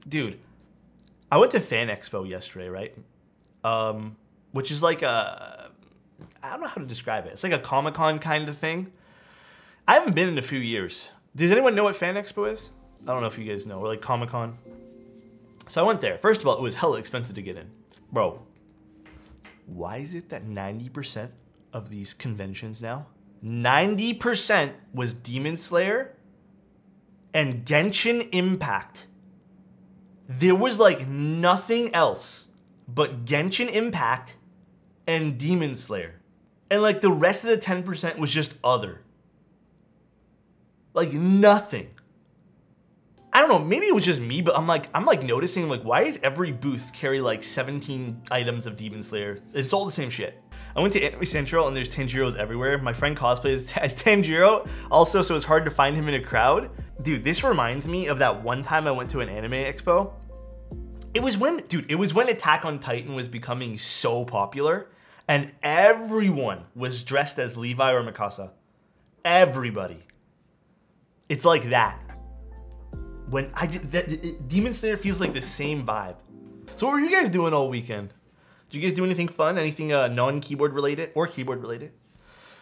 Dude, I went to Fan Expo yesterday, right? Which is like I don't know how to describe it. It's like a Comic-Con kind of thing. I haven't been in a few years. Does anyone know what Fan Expo is? I don't know if you guys know, or like Comic-Con. So I went there. First of all, it was hella expensive to get in. Bro, why is it that 90% of these conventions now, 90% was Demon Slayer and Genshin Impact? There was like nothing else but Genshin Impact and Demon Slayer. And like the rest of the 10% was just other. Like nothing. I don't know, maybe it was just me, but I'm like noticing like, why does every booth carry like 17 items of Demon Slayer? It's all the same shit. I went to Anime Central and there's Tanjiros everywhere. My friend cosplays as Tanjiro also, so it's hard to find him in a crowd. Dude, this reminds me of that one time I went to an anime expo. It was when Attack on Titan was becoming so popular and everyone was dressed as Levi or Mikasa. Everybody. It's like that. When Demon Slayer feels like the same vibe. So what were you guys doing all weekend? Did you guys do anything fun? Anything non-keyboard related or keyboard related?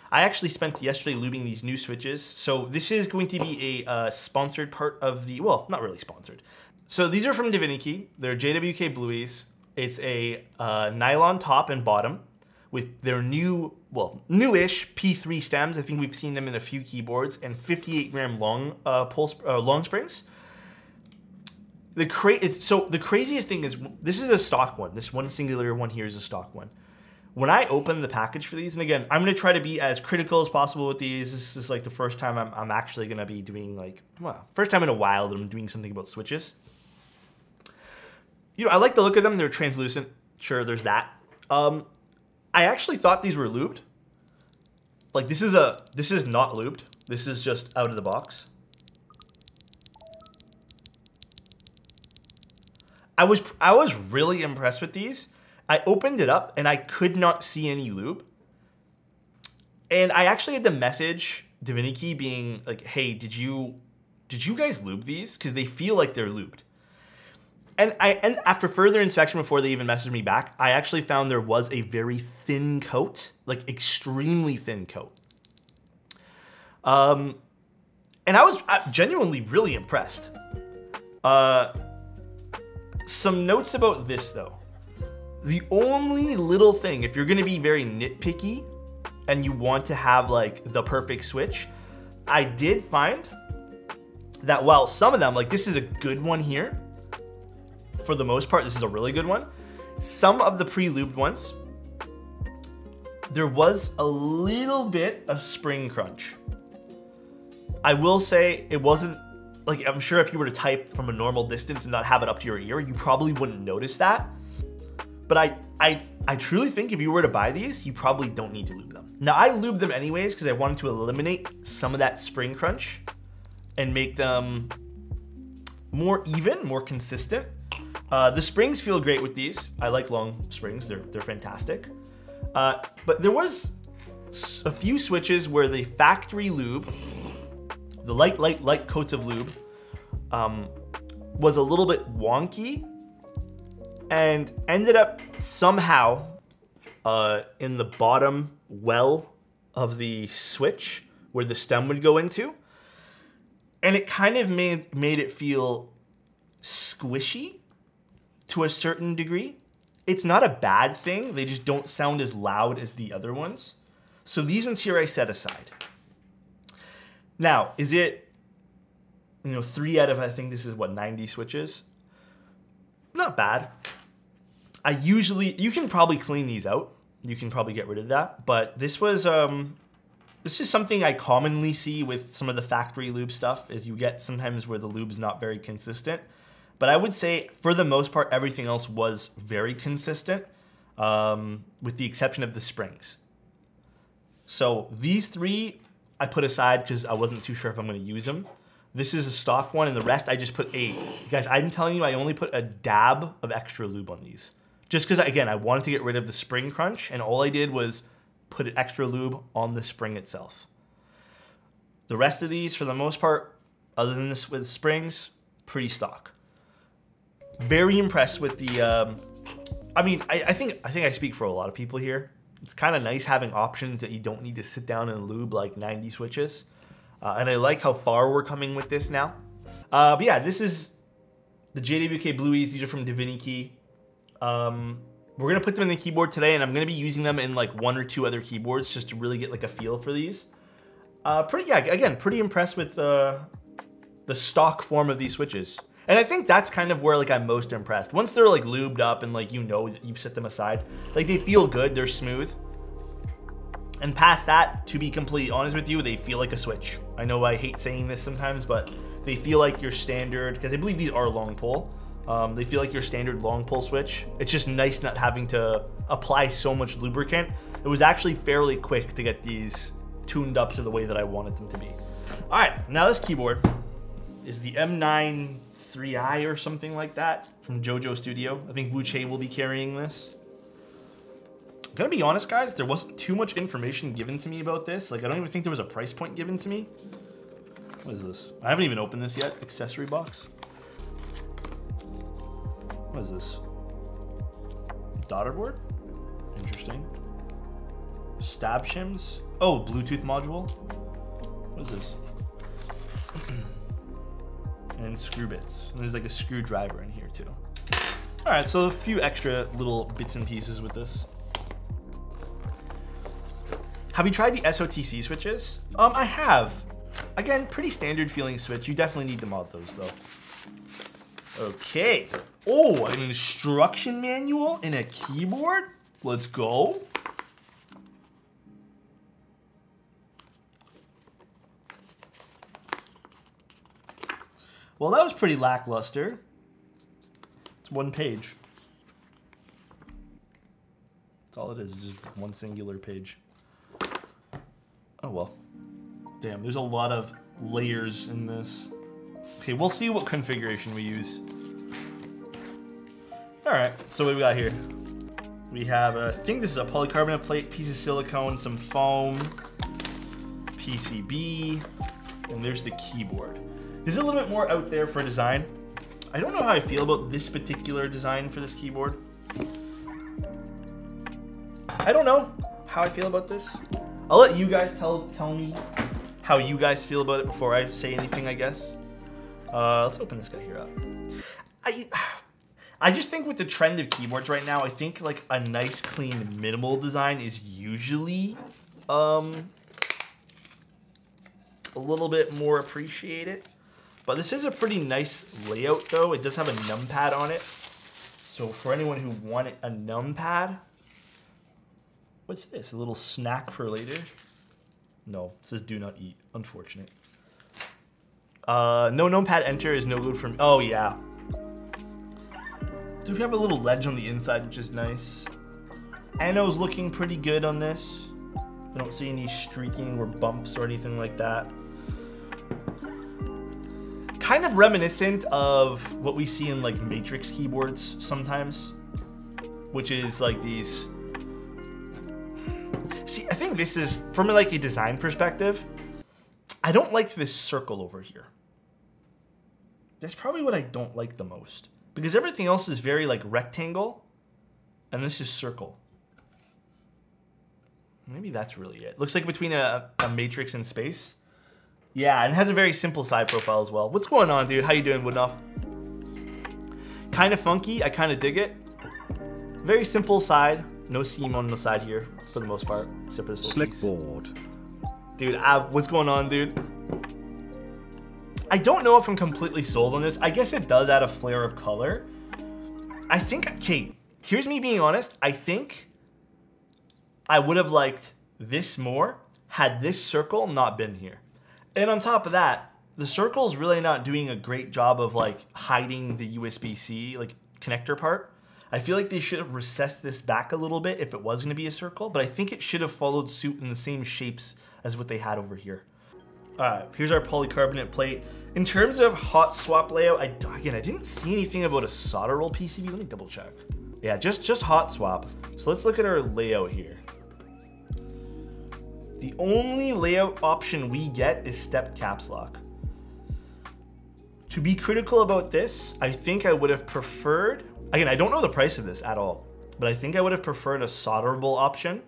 I actually spent yesterday lubing these new switches. So this is going to be a sponsored part of the, well, not really sponsored. So these are from JWK. They're JWK Blueys. It's a nylon top and bottom with their new, well, newish P3 stems. I think we've seen them in a few keyboards, and 58 gram long long springs. The craziest thing is, this is a stock one. This one singular one here is a stock one. When I open the package for these, and again, I'm gonna try to be as critical as possible with these. This is like the first time I'm actually gonna be doing like, well, first time in a while that I'm doing something about switches. You know, I like the look of them. They're translucent. Sure, there's that. I actually thought these were lubed. Like this is not lubed. This is just out of the box. I was really impressed with these. I opened it up and I could not see any lube. And I actually had to message JWK being like, hey, did you guys lube these? Because they feel like they're lubed. And after further inspection before they even messaged me back, I actually found there was a very thin coat, like extremely thin coat. And I was genuinely really impressed. Some notes about this though. The only little thing, if you're gonna be very nitpicky and you want to have like the perfect switch, I did find that while some of them, like this is a good one here, for the most part, this is a really good one. Some of the pre-lubed ones, there was a little bit of spring crunch. I will say it wasn't, like I'm sure if you were to type from a normal distance and not have it up to your ear, you probably wouldn't notice that. But I truly think if you were to buy these, you probably don't need to lube them. Now I lube them anyways because I wanted to eliminate some of that spring crunch and make them more even, more consistent. The springs feel great with these. I like long springs, they're fantastic. But there was a few switches where the factory lube, the light coats of lube, was a little bit wonky and ended up somehow in the bottom well of the switch where the stem would go into. And it kind of made it feel squishy to a certain degree. It's not a bad thing, they just don't sound as loud as the other ones. So these ones here I set aside. Now, is it, 3 out of, I think this is what, 90 switches? Not bad. You can probably clean these out. You can probably get rid of that. But this was, this is something I commonly see with some of the factory lube stuff, is you get sometimes where the lube's not very consistent. But I would say, for the most part, everything else was very consistent, with the exception of the springs. So these 3 I put aside because I wasn't too sure if I'm going to use them. This is a stock one, and the rest I just put guys, I'm telling you, I only put a dab of extra lube on these. Just because, again, I wanted to get rid of the spring crunch, and all I did was put an extra lube on the spring itself. The rest of these, for the most part, other than this with springs, pretty stock. Very impressed with the, I mean, I think I speak for a lot of people here. It's kind of nice having options that you don't need to sit down and lube like 90 switches. And I like how far we're coming with this now. But yeah, this is the JWK Blueys. These are from DiviniKey. We're gonna put them in the keyboard today, and I'm gonna be using them in like 1 or 2 other keyboards just to really get like a feel for these. Pretty impressed with the stock form of these switches. And I think that's kind of where like I'm most impressed. Once they're like lubed up and like you know you've set them aside, like they feel good, they're smooth. And past that, to be completely honest with you, they feel like a switch. I know I hate saying this sometimes, but they feel like your standard, because I believe these are long pull. They feel like your standard long pull switch. It's just nice not having to apply so much lubricant. It was actually fairly quick to get these tuned up to the way that I wanted them to be. All right, now this keyboard is the M93i or something like that from JoJo Studio. I think Wuche will be carrying this. I'm gonna be honest, guys, there wasn't too much information given to me about this. Like, I don't even think there was a price point given to me. What is this? I haven't even opened this yet. Accessory box. What is this? Daughter board? Interesting. Stab shims. Oh, Bluetooth module. What is this? And screw bits. And there's like a screwdriver in here too. All right, so a few extra little bits and pieces with this. Have you tried the SOTC switches? I have. Again, pretty standard feeling switch. You definitely need to mod those though. Okay. Oh, an instruction manual in a keyboard? Let's go. Well, that was pretty lackluster. It's 1 page. That's all it is, just one singular page. Oh well. Damn, there's a lot of layers in this. Okay, we'll see what configuration we use. All right, so what do we got here? We have, I think this is a polycarbonate plate, piece of silicone, some foam, PCB, and there's the keyboard. This is a little bit more out there for design. I don't know how I feel about this particular design for this keyboard. I don't know how I feel about this. I'll let you guys tell me how you guys feel about it before I say anything, I guess. Let's open this guy here up. I just think with the trend of keyboards right now, I think like a nice, clean, minimal design is usually a little bit more appreciated. But this is a pretty nice layout though. It does have a numpad on it. So for anyone who wanted a numpad, what's this? A little snack for later? No, it says do not eat. Unfortunate. No numpad enter is no good for me. Oh yeah. Do we have a little ledge on the inside, which is nice. Ano's looking pretty good on this. I don't see any streaking or bumps or anything like that. Kind of reminiscent of what we see in like Matrix keyboards sometimes, which is like these. See, I think this is, from like a design perspective, I don't like this circle over here. That's probably what I don't like the most. Because everything else is very like rectangle, and this is circle. Maybe that's really it. Looks like between a Matrix and space. Yeah, and it has a very simple side profile as well. What's going on, dude? How you doing, Woodnoff? Kind of funky. I kind of dig it. Very simple side. No seam on the side here, for the most part, except for this little piece. Board. Dude, what's going on, dude? I don't know if I'm completely sold on this. I guess it does add a flare of color. I think, okay, here's me being honest. I think I would have liked this more had this circle not been here. And on top of that, the circle is really not doing a great job of like hiding the USB-C like connector part. I feel like they should have recessed this back a little bit if it was going to be a circle, but I think it should have followed suit in the same shapes as what they had over here. All right, here's our polycarbonate plate. In terms of hot swap layout, I didn't see anything about a solder roll PCB. Let me double check. Yeah, just hot swap. So let's look at our layout here. The only layout option we get is step caps lock. To be critical about this, I think I would have preferred, again, I don't know the price of this at all, but I think I would have preferred a solderable option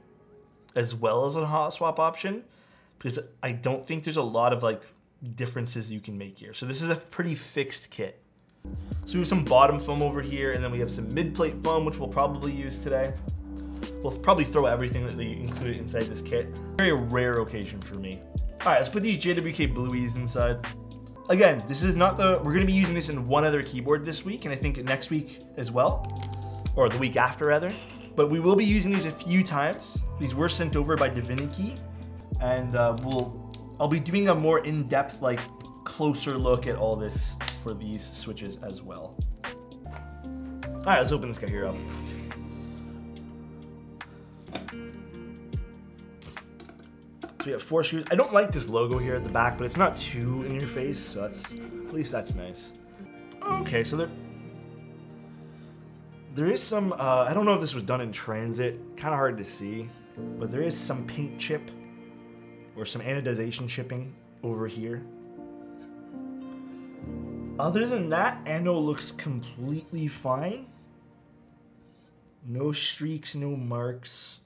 as well as a hot swap option, because I don't think there's a lot of like differences you can make here. So this is a pretty fixed kit. So we have some bottom foam over here, and then we have some mid plate foam, which we'll probably use today. We'll probably throw everything that they included inside this kit. Very rare occasion for me. All right, let's put these JWK Blueys inside. Again, this is not we're gonna be using this in one other keyboard this week, and I think next week as well, or the week after rather. But we will be using these a few times. These were sent over by Divinity, and I'll be doing a more in-depth, like closer look at all this for these switches as well. All right, let's open this guy here up. So we have 4 screws. I don't like this logo here at the back, but it's not too in your face, so at least that's nice. Okay, so there is some, I don't know if this was done in transit, kind of hard to see, but there is some paint chip or some anodization chipping over here. Other than that, ano looks completely fine. No streaks, no marks.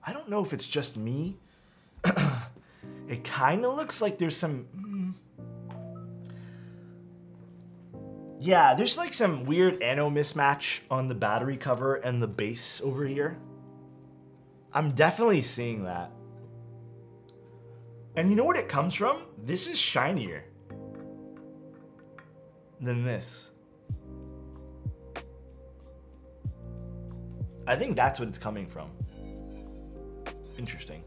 I don't know if it's just me. It kind of looks like there's some... Yeah, there's like some weird ano mismatch on the battery cover and the base over here. I'm definitely seeing that. And you know what it comes from? This is shinier than this. I think that's what it's coming from. Interesting.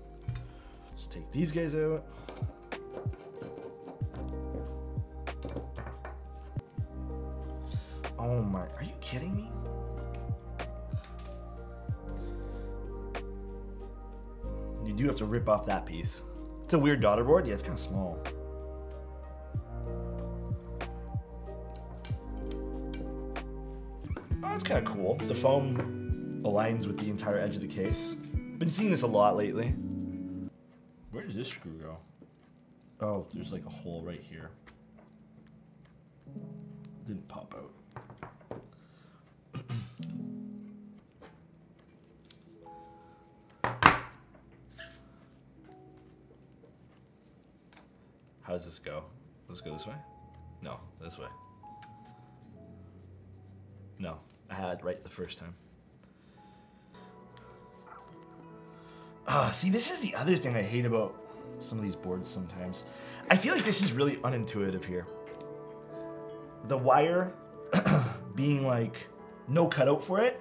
Let's take these guys out. Oh my, are you kidding me? You do have to rip off that piece. It's a weird daughter board. Yeah, it's kind of small. Oh, it's kind of cool. The foam aligns with the entire edge of the case. Been seeing this a lot lately. Where does this screw go? Oh, there's like a hole right here. Didn't pop out. How does this go? Does it go this way? No, this way. No, I had it right the first time. See, this is the other thing I hate about some of these boards sometimes. I feel like this is really unintuitive here. The wire being like no cutout for it.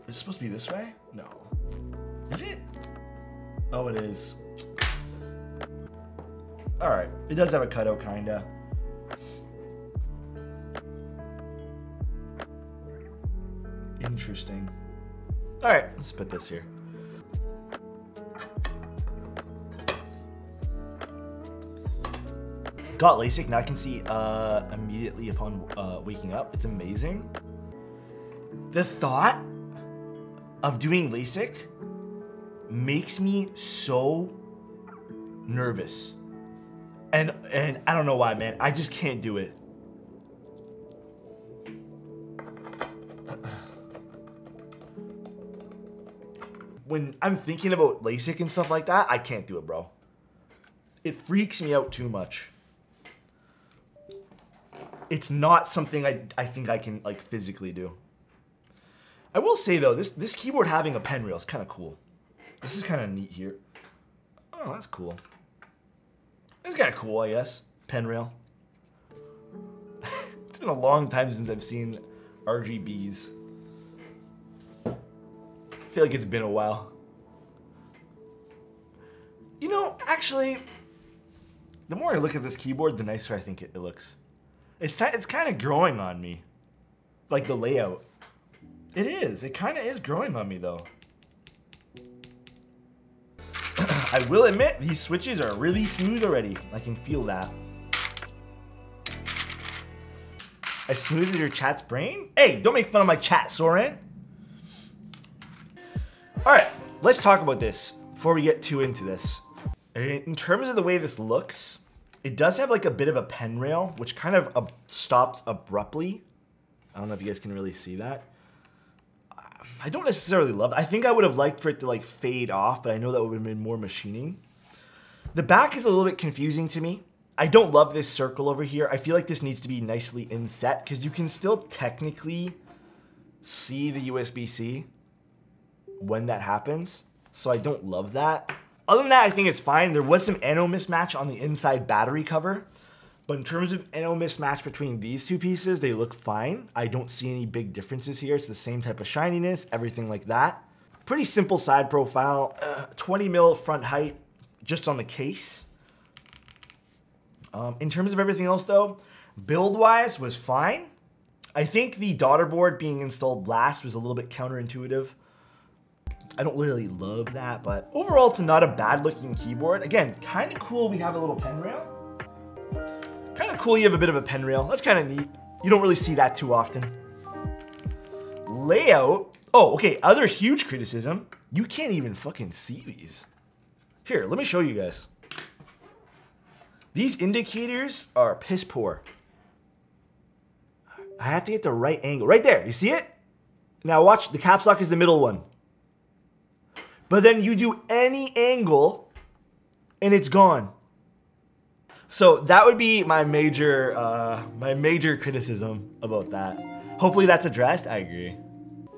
Is it supposed to be this way? No. Is it? Oh, it is. All right, it does have a cutout, kinda. Interesting. All right, let's put this here. Got LASIK, now I can see immediately upon waking up. It's amazing. The thought of doing LASIK makes me so nervous. And I don't know why, man. I just can't do it. When I'm thinking about LASIK and stuff like that, I can't do it, bro. It freaks me out too much. It's not something I think I can like physically do. I will say though, this keyboard having a pen rail is kind of cool. This is kind of neat here. Oh, that's cool. It's kind of cool, I guess. Pen rail. It's been a long time since I've seen RGBs. I feel like it's been a while. You know, actually, the more I look at this keyboard, the nicer I think it looks. It's kind of growing on me. Like the layout. It is. It kind of is growing on me, though. I will admit, these switches are really smooth already. I can feel that. As smooth as your chat's brain? Hey, don't make fun of my chat, Soren. All right, let's talk about this before we get too into this. In terms of the way this looks, it does have like a bit of a pen rail, which kind of stops abruptly. I don't know if you guys can really see that. I don't necessarily love it. I think I would have liked for it to like fade off, but I know that would have been more machining. The back is a little bit confusing to me. I don't love this circle over here. I feel like this needs to be nicely inset because you can still technically see the USB-C when that happens. So I don't love that. Other than that, I think it's fine. There was some anno mismatch on the inside battery cover, but in terms of anno mismatch between these two pieces, they look fine. I don't see any big differences here. It's the same type of shininess, everything like that. Pretty simple side profile, 20 mil front height just on the case. In terms of everything else though, build-wise was fine. I think the daughter board being installed last was a little bit counterintuitive. I don't really love that, but overall it's not a bad looking keyboard. Again, kind of cool we have a little pen rail. Kind of cool you have a bit of a pen rail. That's kind of neat. You don't really see that too often. Layout. Oh, okay, other huge criticism. You can't even fucking see these. Here, let me show you guys. These indicators are piss poor. I have to get the right angle. Right there, you see it? Now watch, the caps lock is the middle one. But then you do any angle and it's gone. So that would be my major criticism about that. Hopefully that's addressed, I agree.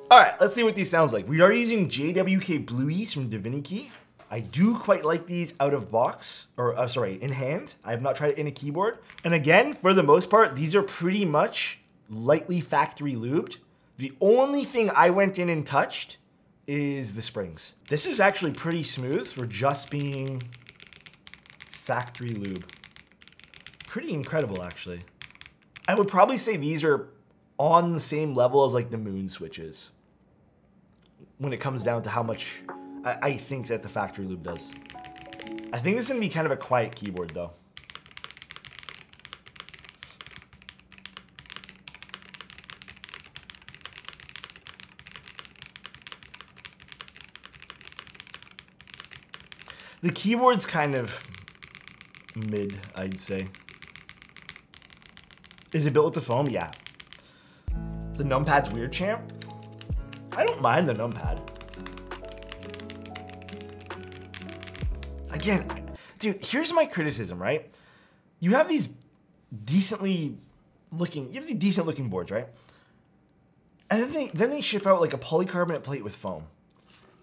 All right, let's see what these sounds like. We are using JWK Blueys from JWK. I do quite like these out of box, or sorry, in hand. I have not tried it in a keyboard. And again, for the most part, these are pretty much lightly factory lubed. The only thing I went in and touched is the springs. This is actually pretty smooth for just being factory lube. Pretty incredible, actually. I would probably say these are on the same level as like the Moon switches when it comes down to how much I think that the factory lube does. I think this is gonna be kind of a quiet keyboard though. The keyboard's kind of mid, I'd say. Is it built with the foam? Yeah. The numpad's weird, champ. I don't mind the numpad. Again, dude, here's my criticism, right? You have these decent looking boards, right? And then they ship out like a polycarbonate plate with foam.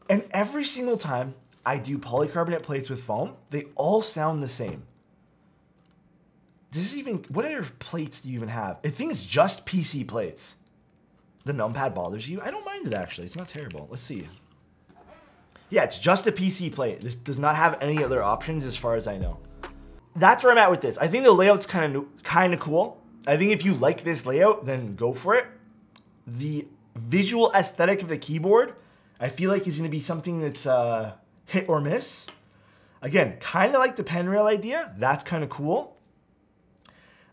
And every single time I do polycarbonate plates with foam, they all sound the same. What other plates do you even have? I think it's just PC plates. The numpad bothers you? I don't mind it actually, it's not terrible. Let's see. Yeah, it's just a PC plate. This does not have any other options as far as I know. That's where I'm at with this. I think the layout's kind of cool. I think if you like this layout, then go for it. The visual aesthetic of the keyboard, I feel like is gonna be something that's hit or miss. Again, kind of like the pen rail idea. That's kind of cool.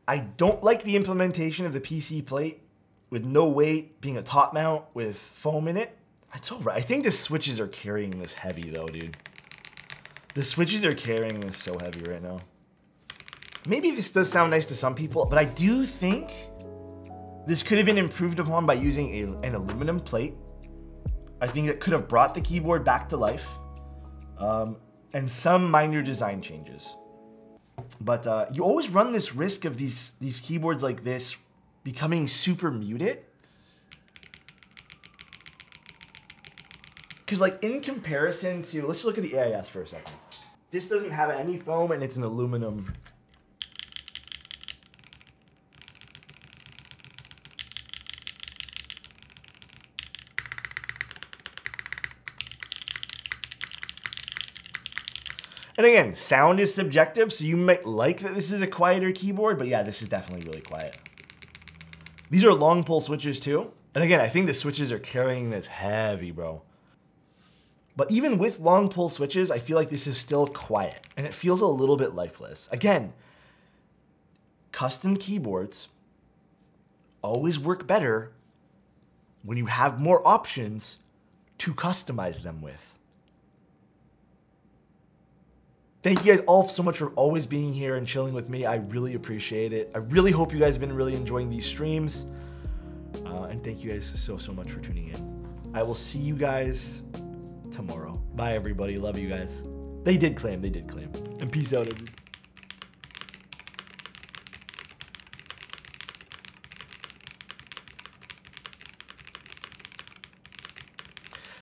I don't like the implementation of the PC plate with no weight, being a top mount with foam in it. It's all right. I think the switches are carrying this heavy though, dude. The switches are carrying this so heavy right now. Maybe this does sound nice to some people, but I do think this could have been improved upon by using an aluminum plate. I think it could have brought the keyboard back to life, and some minor design changes. But you always run this risk of these keyboards like this becoming super muted. Because like in comparison to, let's look at the AIS for a second. This doesn't have any foam and it's an aluminum. And again, sound is subjective, so you might like that this is a quieter keyboard, but yeah, this is definitely really quiet. These are long pull switches too. And again, I think the switches are carrying this heavy, bro. But even with long pull switches, I feel like this is still quiet and it feels a little bit lifeless. Again, custom keyboards always work better when you have more options to customize them with. Thank you guys all so much for always being here and chilling with me. I really appreciate it. I really hope you guys have been really enjoying these streams. And thank you guys so much for tuning in. I will see you guys tomorrow. Bye, everybody. Love you guys. They did claim. And peace out, everybody.